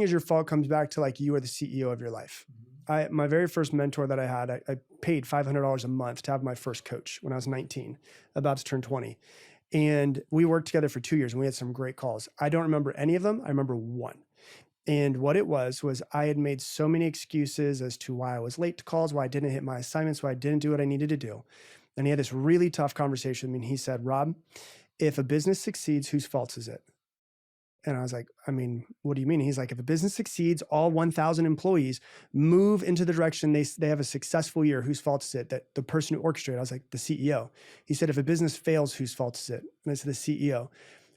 is your fault comes back to like, you are the CEO of your life. My very first mentor that I had, I paid $500 a month to have my first coach when I was 19, about to turn 20. And we worked together for 2 years and we had some great calls. I don't remember any of them. I remember one. And what it was I had made so many excuses as to why I was late to calls, why I didn't hit my assignments, why I didn't do what I needed to do. And he had this really tough conversation with me. And he said, Rob, if a business succeeds, whose fault is it? And I was like, I mean, what do you mean? He's like, if a business succeeds, all 1,000 employees move into the direction they have a successful year, whose fault is it? That the person who orchestrated, I was like, the CEO. He said, if a business fails, whose fault is it? And I said, the CEO.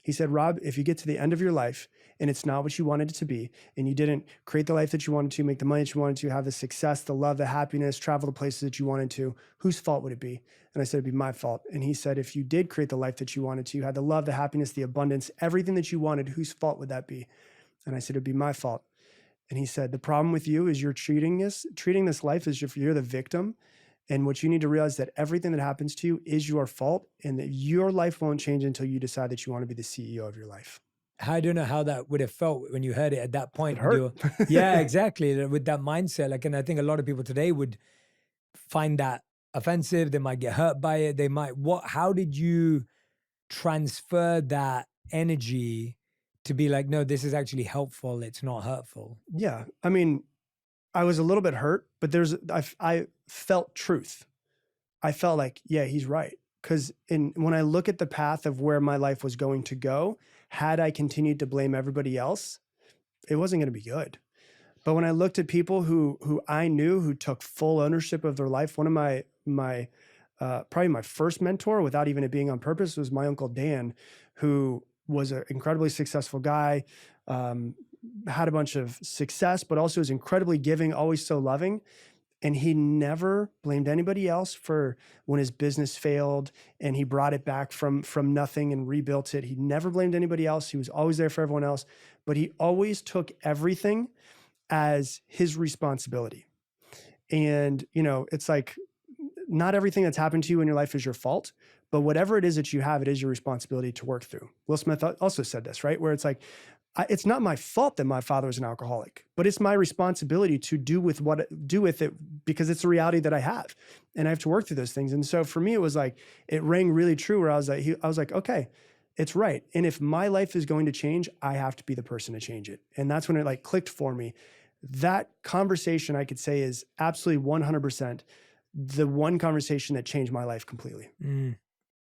He said, Rob, if you get to the end of your life and it's not what you wanted it to be, and you didn't create the life that you wanted to, make the money that you wanted to, have the success, the love, the happiness, travel the places that you wanted to, whose fault would it be? And I said, it'd be my fault. And he said, if you did create the life that you wanted to, you had the love, the happiness, the abundance, everything that you wanted, whose fault would that be? And I said, it'd be my fault. And he said, the problem with you is you're treating this life as if you're the victim. And what you need to realize is that everything that happens to you is your fault, and that your life won't change until you decide that you want to be the CEO of your life. I don't know how that would have felt when you heard it at that point. It hurt. Yeah, exactly. With that mindset, like, and I think a lot of people today would find that offensive. They might get hurt by it. They might, how did you transfer that energy to be like, no, this is actually helpful. It's not hurtful. Yeah. I mean, I was a little bit hurt, but I felt truth. I felt like, yeah, he's right. Because when I look at the path of where my life was going to go, had I continued to blame everybody else, it wasn't going to be good. But when I looked at people who I knew who took full ownership of their life, one of my probably my first mentor, without even it being on purpose, was my Uncle Dan, who was an incredibly successful guy, had a bunch of success, but also was incredibly giving, always so loving. And he never blamed anybody else for when his business failed and he brought it back from nothing and rebuilt it. He never blamed anybody else. He was always there for everyone else, but he always took everything as his responsibility. And, it's like, not everything that's happened to you in your life is your fault, but whatever it is that you have, it is your responsibility to work through. Will Smith also said this, right? Where it's like, it's not my fault that my father was an alcoholic, but it's my responsibility to do with it because it's a reality that I have, and I have to work through those things. And so for me, it was like, it rang really true where I was like, okay, it's right. And if my life is going to change, I have to be the person to change it. And that's when it like clicked for me. That conversation, I could say, is absolutely 100% the one conversation that changed my life completely.